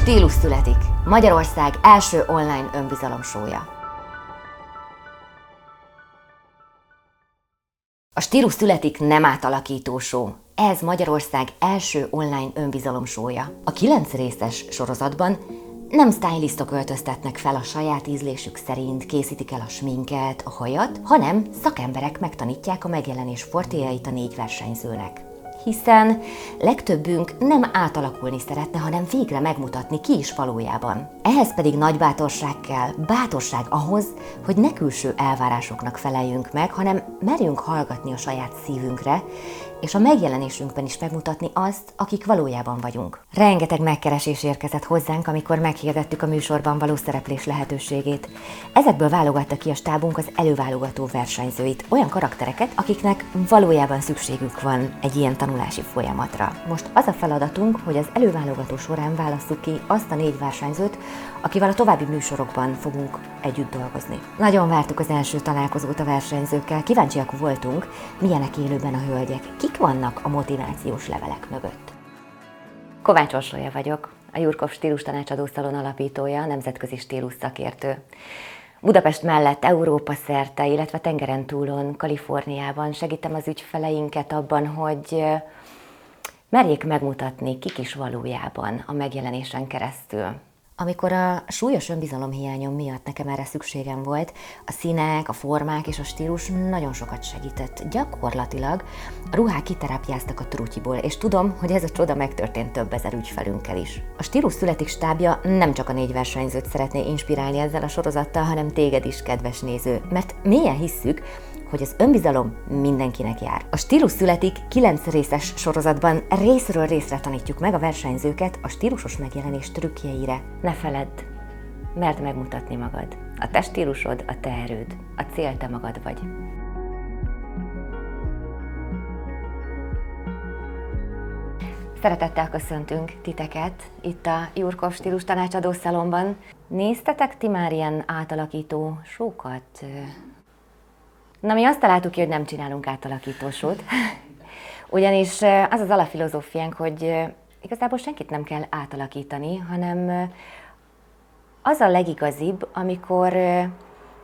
Stílus születik. Magyarország első online önbizalomshow-ja. A Stílus születik nem átalakító show. Ez Magyarország első online önbizalomshow-ja. A 9 részes sorozatban nem stylistok öltöztetnek fel a saját ízlésük szerint, készítik el a sminket, a hajat, hanem szakemberek megtanítják a megjelenés fortéjait a 4 versenyzőnek. Hiszen legtöbbünk nem átalakulni szeretne, hanem végre megmutatni, ki is valójában. Ehhez pedig nagy bátorság kell, bátorság ahhoz, hogy ne külső elvárásoknak feleljünk meg, hanem merjünk hallgatni a saját szívünkre, és a megjelenésünkben is megmutatni azt, akik valójában vagyunk. Rengeteg megkeresés érkezett hozzánk, amikor meghirdettük a műsorban való szereplés lehetőségét. Ezekből válogatta ki a stábunk az előválogató versenyzőit, olyan karaktereket, akiknek valójában szükségük van egy ilyen tanulási folyamatra. Most az a feladatunk, hogy az előválogató során válasszuk ki azt a 4 versenyzőt, akivel a további műsorokban fogunk együtt dolgozni. Nagyon vártuk az első találkozót a versenyzőkkel, kíváncsiak voltunk, milyenek élőben a hölgyek, kik vannak a motivációs levelek mögött. Kovács Orsolya vagyok, a Jurkov Stílus Tanácsadó Szalon alapítója, nemzetközi stílus szakértő. Budapest mellett Európa szerte, illetve tengeren túlon, Kaliforniában segítem az ügyfeleinket abban, hogy merjék megmutatni, kik is valójában a megjelenésen keresztül. Amikor a súlyos önbizalomhiányom miatt nekem erre szükségem volt, a színek, a formák és a stílus nagyon sokat segített. Gyakorlatilag a ruhák kiterápiáztak a trutyiból, és tudom, hogy ez a csoda megtörtént több ezer ügyfelünkkel is. A Stílus születik stábja nem csak a 4 versenyzőt szeretné inspirálni ezzel a sorozattal, hanem téged is, kedves néző, mert mélyen hisszük, hogy az önbizalom mindenkinek jár. A Stílus születik 9 részes sorozatban részről részre tanítjuk meg a versenyzőket a stílusos megjelenés trükkjeire. Ne feledd, merd megmutatni magad. A te stílusod, a te erőd, a cél te magad vagy. Szeretettel köszöntünk titeket itt a Jurkov Stílus Tanácsadó Szalonban. Néztetek ti már ilyen átalakító show-kat? Na, mi azt találtuk ki, hogy nem csinálunk átalakítósót, ugyanis az az alapfilozófiánk, hogy igazából senkit nem kell átalakítani, hanem az a legigazibb, amikor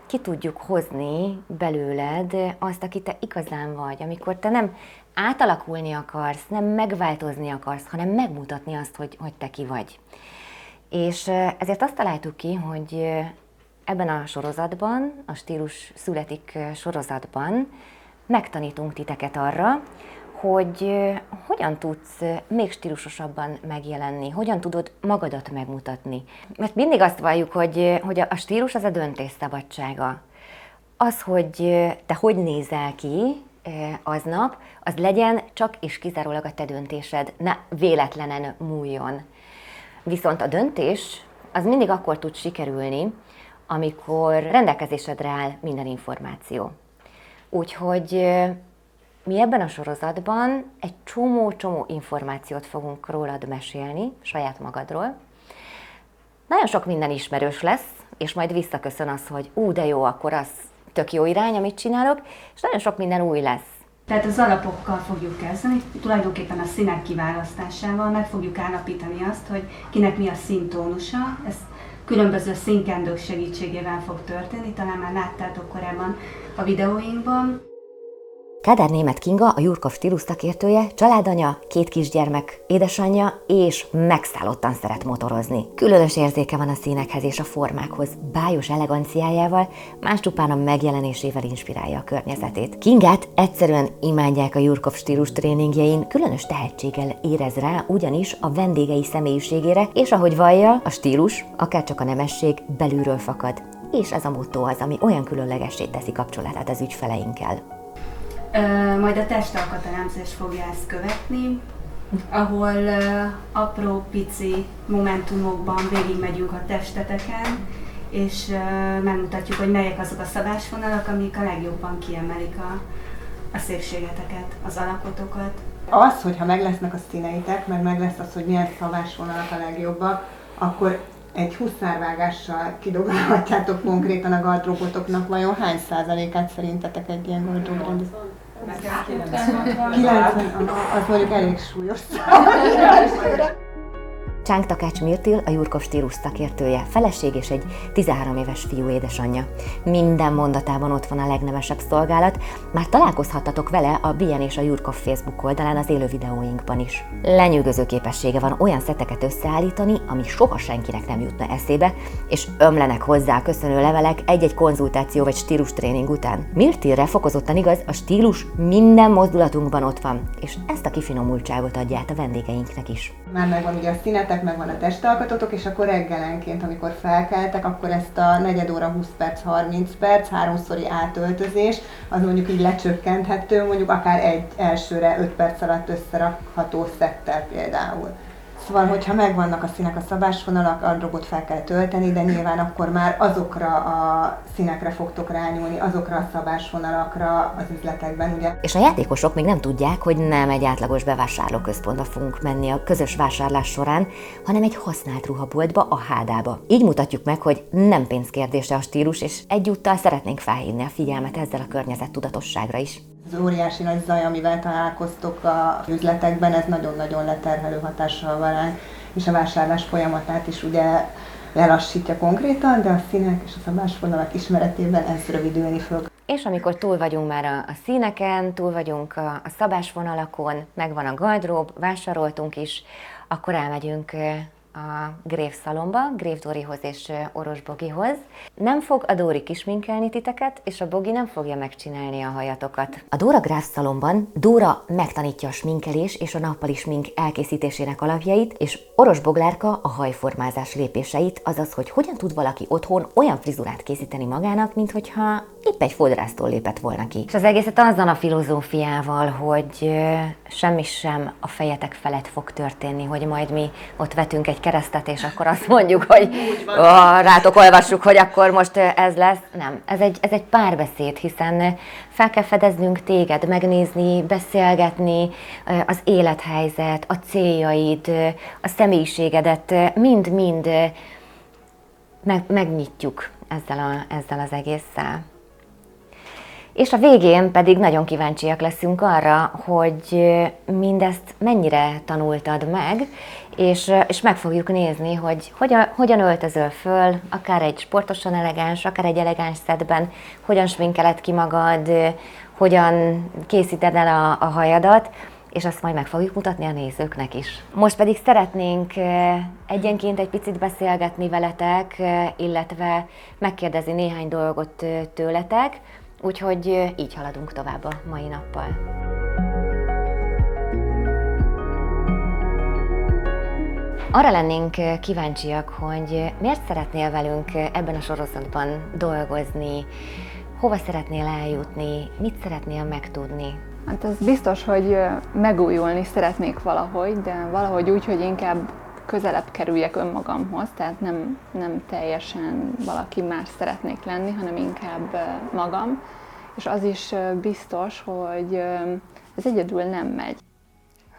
ki tudjuk hozni belőled azt, aki te igazán vagy, amikor te nem átalakulni akarsz, nem megváltozni akarsz, hanem megmutatni azt, hogy te ki vagy. És ezért azt találtuk ki, hogy ebben a sorozatban, a Stílus születik sorozatban megtanítunk titeket arra, hogy hogyan tudsz még stílusosabban megjelenni, hogyan tudod magadat megmutatni. Mert mindig azt valljuk, hogy a stílus az a döntés szabadsága. Az, hogy te hogy nézel ki aznap, az legyen csak és kizárólag a te döntésed, ne véletlenen múljon. Viszont a döntés az mindig akkor tud sikerülni, amikor rendelkezésedre áll minden információ. Úgyhogy mi ebben a sorozatban egy csomó információt fogunk rólad mesélni, saját magadról. Nagyon sok minden ismerős lesz, és majd visszaköszön az, hogy de jó, akkor az tök jó irány, amit csinálok, és nagyon sok minden új lesz. Tehát az alapokkal fogjuk kezdeni, tulajdonképpen a színek kiválasztásával meg fogjuk állapítani azt, hogy kinek mi a színtónusa. Ez különböző színkendők segítségével fog történni, talán már láttátok korábban a videóinkban. Kádár Németh Kinga, a Jurkov Stílus szakértője, családanya, 2 kisgyermek, édesanyja és megszállottan szeret motorozni. Különös érzéke van a színekhez és a formákhoz, bájos eleganciájával, más csupán a megjelenésével inspirálja a környezetét. Kingát egyszerűen imádják a Jurkov Stílus tréningjein, különös tehetséggel érez rá ugyanis a vendégei személyiségére, és ahogy vallja, a stílus, akárcsak a nemesség belülről fakad. És ez a motto az, ami olyan különlegessé teszi kapcsolatát az ügyfeleinkkel. Majd a testalkatelemzés fogja ezt követni, ahol apró, pici momentumokban végigmegyünk a testeteken, és megmutatjuk, hogy melyek azok a szabásvonalak, amik a legjobban kiemelik a szépségeteket, az alakotokat. Az, hogyha meg lesznek a színeitek, meg lesz az, hogy milyen szabásvonalak a legjobbak, akkor egy huszárvágással kidobálhatjátok konkrétan a gardróbotoknak. Vajon hány százalékát szerintetek egy ilyen gardróbrendezés? 90, az mondjuk elég súlyos. Csánk Takács Mirtil, a Jurkov stílus szakértője, feleség és egy 13 éves fiú édesanyja. Minden mondatában ott van a legnevesebb szolgálat, már találkozhattatok vele a Bien és a Jurkov Facebook oldalán az élő videóinkban is. Lenyűgöző képessége van olyan szetteket összeállítani, ami soha senkinek nem jutna eszébe, és ömlenek hozzá a köszönő levelek egy-egy konzultáció vagy stílustréning után. Mirtilre fokozottan igaz, a stílus minden mozdulatunkban ott van, és ezt a kifinomultságot adja át a vendégeinknek is. Már megvan ugye a színetek, megvan a testalkatotok, és akkor reggelenként, amikor felkeltek, akkor ezt a negyed óra, 20 perc, 30 perc, háromszori átöltözés, az mondjuk így lecsökkenthető, mondjuk akár egy elsőre 5 perc alatt összerakható szettel például. Szóval, hogyha megvannak a színek, a szabásvonalak, a drogot fel kell tölteni, de nyilván akkor már azokra a színekre fogtok rányúlni, azokra a szabásvonalakra az üzletekben, ugye? És a játékosok még nem tudják, hogy nem egy átlagos bevásárlóközpontba fogunk menni a közös vásárlás során, hanem egy használt ruhaboltba, a Hádába. Így mutatjuk meg, hogy nem pénzkérdése a stílus, és egyúttal szeretnénk felhívni a figyelmet ezzel a környezettudatosságra is. Az óriási nagy zaj, amivel találkoztok az üzletekben, ez nagyon-nagyon leterhelő hatással van ránk, és a vásárlás folyamatát is ugye lelassítja konkrétan, de a színek és a szabásvonalak ismeretében ez rövidülni fog. És amikor túl vagyunk már a színeken, túl vagyunk a szabásvonalakon, megvan a gardrób, vásároltunk is, akkor elmegyünk a Grév szalomba, Grév Dórihoz és Oros Bogihoz. Nem fog a Dóri kisminkelni titeket, és a Bogi nem fogja megcsinálni a hajatokat. A Dóra Gráv szalomban Dóra megtanítja a sminkelés és a nappali smink elkészítésének alapjait, és Oros Boglárka a hajformázás lépéseit, azaz, hogy hogyan tud valaki otthon olyan frizurát készíteni magának, mint hogyha épp egy fodrásztól lépett volna ki. És az egészet azzal a filozófiával, hogy semmi sem a fejetek felett fog történni, hogy majd mi ott vetünk egy keresztet, és akkor azt mondjuk, hogy rátok olvassuk, hogy akkor most ez lesz. Nem, ez egy párbeszéd, hiszen fel kell fedeznünk téged, megnézni, beszélgetni, az élethelyzet, a céljaid, a személyiségedet, mind-mind megnyitjuk ezzel az egésszel. És a végén pedig nagyon kíváncsiak leszünk arra, hogy mindezt mennyire tanultad meg, és meg fogjuk nézni, hogy hogyan öltözöl föl, akár egy sportosan elegáns, akár egy elegáns szettben, hogyan sminkeled ki magad, hogyan készíted el a hajadat, és azt majd meg fogjuk mutatni a nézőknek is. Most pedig szeretnénk egyenként egy picit beszélgetni veletek, illetve megkérdezni néhány dolgot tőletek, úgyhogy így haladunk tovább a mai nappal. Arra lennénk kíváncsiak, hogy miért szeretnél velünk ebben a sorozatban dolgozni, hova szeretnél eljutni, mit szeretnél megtudni? Hát ez biztos, hogy megújulni szeretnék valahogy, de valahogy úgy, hogy inkább közelebb kerüljek önmagamhoz, tehát nem teljesen valaki más szeretnék lenni, hanem inkább magam. És az is biztos, hogy ez egyedül nem megy.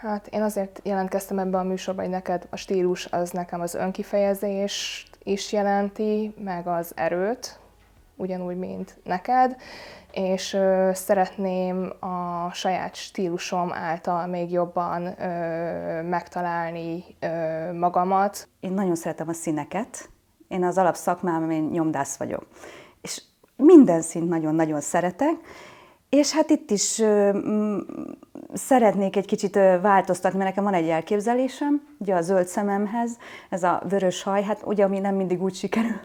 Hát én azért jelentkeztem ebbe a műsorba, hogy neked a stílus az nekem az önkifejezést is jelenti, meg az erőt, ugyanúgy, mint neked, és szeretném a saját stílusom által még jobban megtalálni magamat. Én nagyon szeretem a színeket, én az alapszakmám, én nyomdász vagyok, és minden színt nagyon-nagyon szeretek, és hát itt is szeretnék egy kicsit változtatni, mert nekem van egy elképzelésem, ugye a zöld szememhez, ez a vörös haj, hát ugye ami nem mindig úgy sikerül,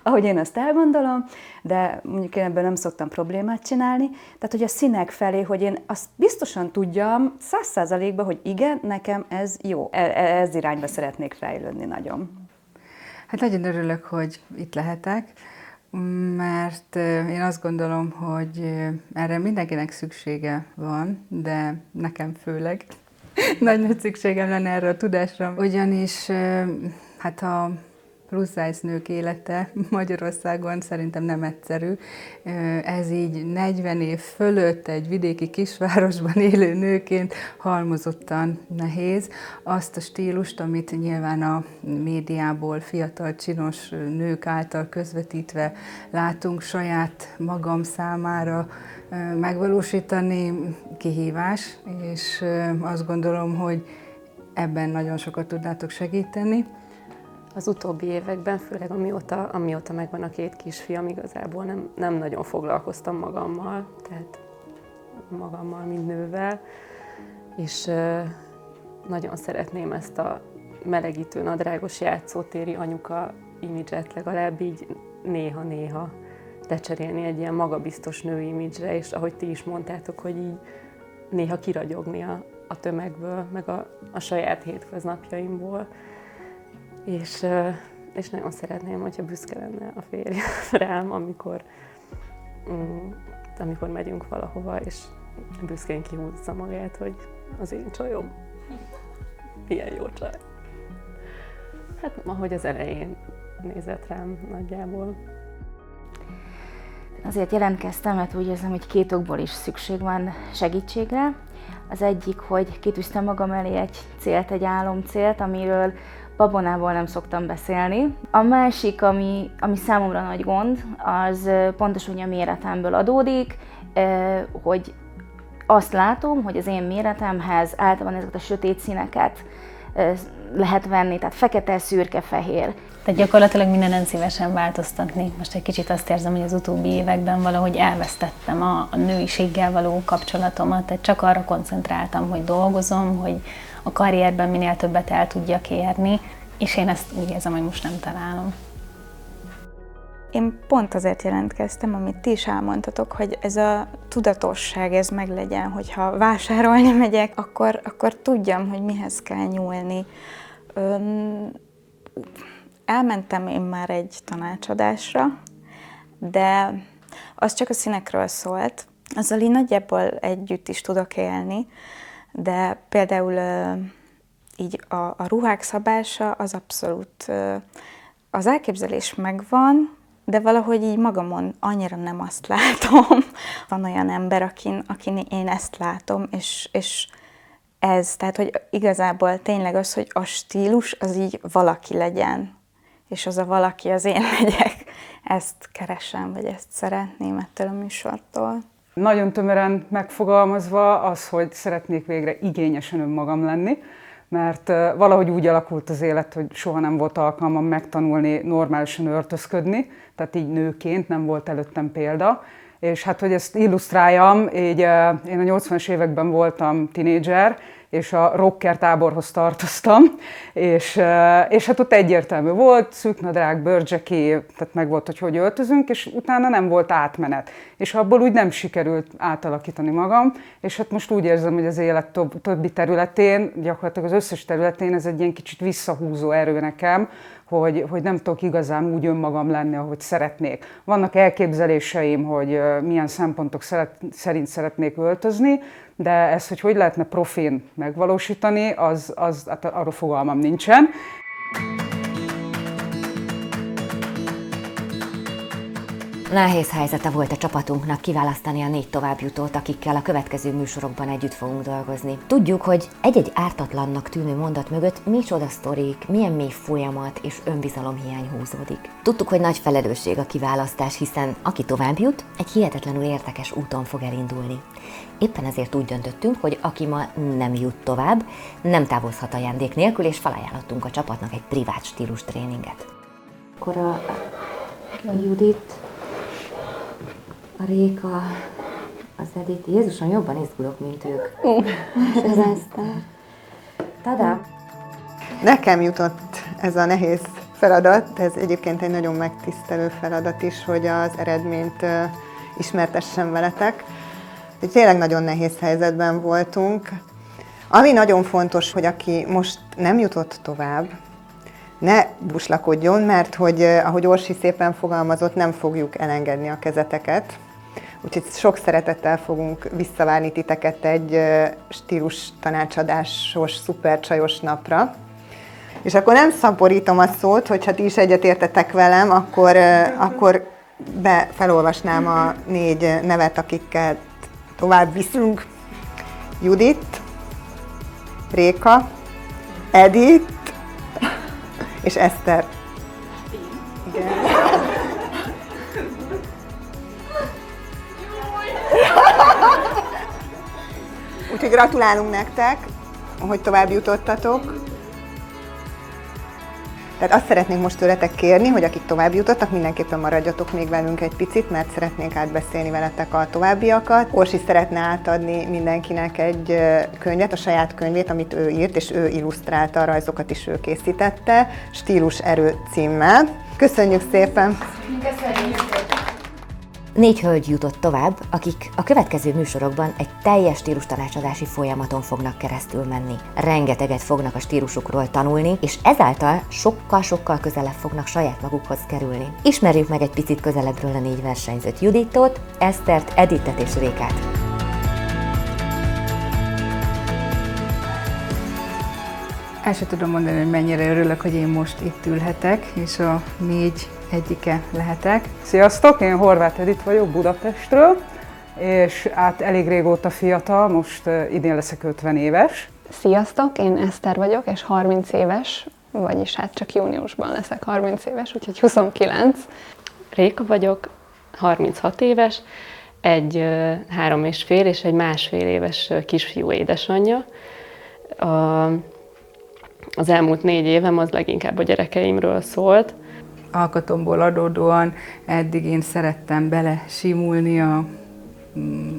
ahogy én azt elgondolom, de mondjuk én ebből nem szoktam problémát csinálni. Tehát, hogy a színek felé, hogy én azt biztosan tudjam 100%-ban, hogy igen, nekem ez jó. Ez irányba szeretnék fejlődni nagyon. Hát nagyon örülök, hogy itt lehetek, mert én azt gondolom, hogy erre mindenkinek szüksége van, de nekem főleg nagy szükségem lenne erre a tudásra. Ugyanis hát a plusz size nők élete Magyarországon szerintem nem egyszerű. Ez így 40 év fölött egy vidéki kisvárosban élő nőként halmozottan nehéz. Azt a stílust, amit nyilván a médiából fiatal csinos nők által közvetítve látunk, saját magam számára megvalósítani kihívás, és azt gondolom, hogy ebben nagyon sokat tudnátok segíteni. Az utóbbi években, főleg amióta megvan a 2 kisfiam, igazából nem nagyon foglalkoztam magammal, tehát magammal, mint nővel, és nagyon szeretném ezt a melegítő, nadrágos játszótéri anyuka imidzset legalább így néha-néha lecserélni egy ilyen magabiztos női imidzsre, és ahogy ti is mondtátok, hogy így néha kiragyogni a tömegből, meg a saját hétköznapjaimból. És nagyon szeretném, hogyha büszke lenne a férjem rám, amikor megyünk valahova, és büszkén kihúzza magát, hogy az én csajom ilyen jó csaj. Hát ahogy az elején nézett rám nagyjából. Azért jelentkeztem, mert úgy érzem, hogy 2 okból is szükség van segítségre. Az egyik, hogy kitűztem magam elé egy célt, egy álomcélt, amiről babonából nem szoktam beszélni. A másik, ami számomra nagy gond, az pontosan a méretemből adódik, hogy azt látom, hogy az én méretemhez általában ezeket a sötét színeket lehet venni, tehát fekete, szürke, fehér. Tehát gyakorlatilag mindenen szívesen változtatni. Most egy kicsit azt érzem, hogy az utóbbi években valahogy elvesztettem a nőiséggel való kapcsolatomat, tehát csak arra koncentráltam, hogy dolgozom, hogy a karrierben minél többet el tudjak érni, és én ezt úgy érzem, hogy most nem találom. Én pont azért jelentkeztem, amit ti is elmondtatok, hogy ez a tudatosság, ez meglegyen, hogyha vásárolni megyek, akkor tudjam, hogy mihez kell nyúlni. Elmentem én már egy tanácsadásra, de az csak a színekről szólt. Azzal én nagyjából együtt is tudok élni, de például így a ruhák szabása az abszolút, az elképzelés megvan, de valahogy így magamon annyira nem azt látom. Van olyan ember, akin én ezt látom, és ez, tehát hogy igazából tényleg az, hogy a stílus az így valaki legyen, és az a valaki az én legyek. Ezt keresem, vagy ezt szeretném ettől a műsortól. Nagyon tömören megfogalmazva az, hogy szeretnék végre igényesen önmagam lenni, mert valahogy úgy alakult az élet, hogy soha nem volt alkalmam megtanulni normálisan öltözködni, tehát így nőként nem volt előttem példa. És hát, hogy ezt illusztráljam, így én a 80-as években voltam tinédzser, és a rocker táborhoz tartoztam, és hát ott egyértelmű volt, szűknadrág, bőrdzseki, tehát meg volt, hogy öltözünk, és utána nem volt átmenet. És abból úgy nem sikerült átalakítani magam, és hát most úgy érzem, hogy az élet többi területén, gyakorlatilag az összes területén ez egy ilyen kicsit visszahúzó erő nekem, hogy nem tudok igazán úgy önmagam lenni, ahogy szeretnék. Vannak elképzeléseim, hogy milyen szempontok szerint szeretnék öltözni, de ezt, hogy lehetne profin megvalósítani, hát arról fogalmam nincsen. Nehéz helyzete volt a csapatunknak kiválasztani a 4 továbbjutót, akikkel a következő műsorokban együtt fogunk dolgozni. Tudjuk, hogy egy-egy ártatlannak tűnő mondat mögött micsoda sztorik, milyen mély folyamat és önbizalomhiány húzódik. Tudtuk, hogy nagy felelősség a kiválasztás, hiszen aki tovább jut, egy hihetetlenül érdekes úton fog elindulni. Éppen ezért úgy döntöttünk, hogy aki ma nem jut tovább, nem távozhat ajándék nélkül, és felajánlottunk a csapatnak egy privát stílus tréninget. Akkor a Judit, a Réka, az Edith, Jézusom, jobban izgulok, mint ők. És az Eszter. Tada! Nekem jutott ez a nehéz feladat, ez egyébként egy nagyon megtisztelő feladat is, hogy az eredményt ismertessem veletek. Tényleg nagyon nehéz helyzetben voltunk. Ami nagyon fontos, hogy aki most nem jutott tovább, ne buslakodjon, mert hogy, ahogy Orsi szépen fogalmazott, nem fogjuk elengedni a kezeteket. Úgyhogy sok szeretettel fogunk visszavárni titeket egy stílus tanácsadásos, szupercsajos napra. És akkor nem szaporítom a szót, hogyha ti is egyetértetek velem, akkor felolvasnám a 4 nevet, akikkel tovább viszünk. Judit, Réka, Edith és Eszter. Igen. Úgyhogy gratulálunk nektek. hogy tovább jutottatok. Tehát azt szeretnénk most tőletek kérni, hogy akik tovább jutottak, mindenképpen maradjatok még velünk egy picit, mert szeretnénk átbeszélni veletek a továbbiakat. Orsi szeretne átadni mindenkinek egy könyvet, a saját könyvét, amit ő írt, és ő illusztrálta, a rajzokat is ő készítette, Stílus erő címmel. Köszönjük szépen! Köszönjük! 4 hölgy jutott tovább, akik a következő műsorokban egy teljes stílustanácsadási folyamaton fognak keresztül menni. Rengeteget fognak a stílusukról tanulni, és ezáltal sokkal-sokkal közelebb fognak saját magukhoz kerülni. Ismerjük meg egy picit közelebbről a 4 versenyzőt: Juditot, Esztert, Editet és Rékát. El sem tudom mondani, hogy mennyire örülök, hogy én most itt ülhetek, és a 4 egyike lehetek. Sziasztok, én Horváth Edit vagyok Budapestről, és elég régóta fiatal, most idén leszek 50 éves. Sziasztok, én Eszter vagyok, és 30 éves, vagyis hát csak júniusban leszek 30 éves, úgyhogy 29. Réka vagyok, 36 éves, egy 3,5 és egy 1,5 éves kisfiú édesanyja. Az elmúlt 4 évem az leginkább a gyerekeimről szólt. Alkatomból adódóan eddig én szerettem bele simulni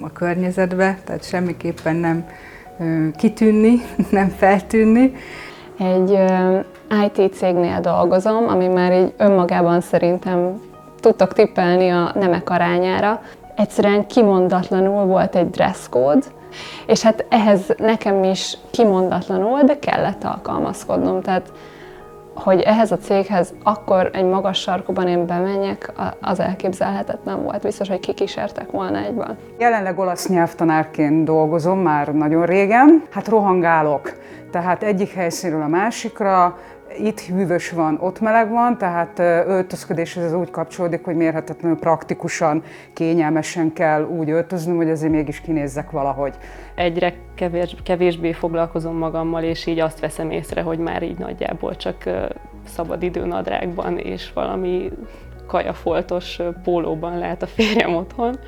a környezetbe, tehát semmiképpen nem kitűnni, nem feltűnni. Egy IT cégnél dolgozom, ami már így önmagában szerintem tudtok tippelni a nemek arányára. Egyszerűen kimondatlanul volt egy dresscode, és hát ehhez nekem is kimondatlanul, de kellett alkalmazkodnom. Tehát, hogy ehhez a céghez akkor egy magas sarkuban én bemenjek, az elképzelhetetlen volt. Biztos, hogy kikísértek volna egyben. Jelenleg olasz nyelvtanárként dolgozom már nagyon régen. Hát rohangálok, tehát egyik helyszínről a másikra, itt hűvös van, ott meleg van, tehát öltözködéshez ez úgy kapcsolódik, hogy mérhetetlenül praktikusan, kényelmesen kell úgy öltöznöm, hogy azért mégis kinézzek valahogy. Egyre kevésbé foglalkozom magammal, és így azt veszem észre, hogy már így nagyjából csak szabadidőnadrágban és valami kajafoltos pólóban lehet a férjem otthon.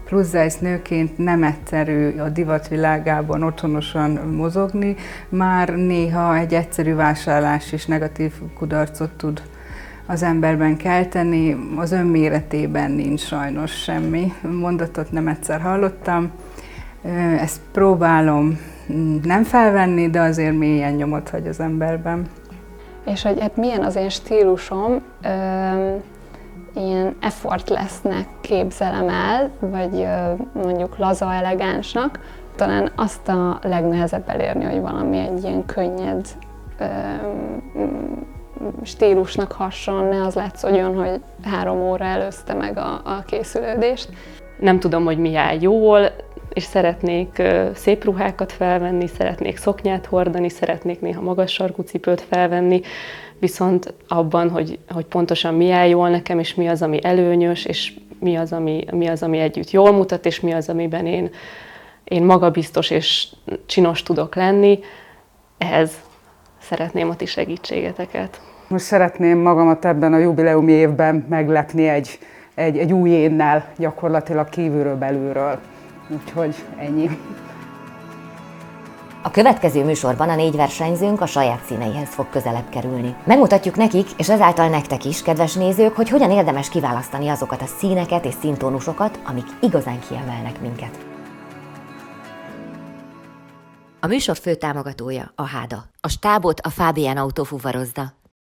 Plusz-size nőként nem egyszerű a divatvilágában otthonosan mozogni, már néha egy egyszerű vásárlás is negatív kudarcot tud az emberben kelteni, az önméretében nincs sajnos semmi. Mondatot nem egyszer hallottam, ezt próbálom nem felvenni, de azért mélyen nyomot hagy az emberben. És hogy hát milyen az én stílusom, ilyen effortlessnek képzelem el, vagy mondjuk laza elegánsnak. Talán azt a legnehezebb elérni, hogy valami egy ilyen könnyed stílusnak hasson, ne az látszódjon, hogy 3 óra előzte meg a készülődést. Nem tudom, hogy mi áll jól, és szeretnék szép ruhákat felvenni, szeretnék szoknyát hordani, szeretnék néha magas sarkú cipőt felvenni, viszont abban, hogy pontosan mi áll jól nekem, és mi az, ami előnyös, és mi az, ami együtt jól mutat, és mi az, amiben én magabiztos és csinos tudok lenni, ehhez szeretném a ti segítségeteket. Most szeretném magamat ebben a jubileumi évben meglepni egy új énnel, gyakorlatilag kívülről belülről. Úgyhogy ennyi. A következő műsorban a 4 versenyzőnk a saját színeihez fog közelebb kerülni. Megmutatjuk nekik, és ezáltal nektek is, kedves nézők, hogy hogyan érdemes kiválasztani azokat a színeket és színtónusokat, amik igazán kiemelnek minket. A műsor fő támogatója a Háda. A stábot a Fabian Autó fuvarozza.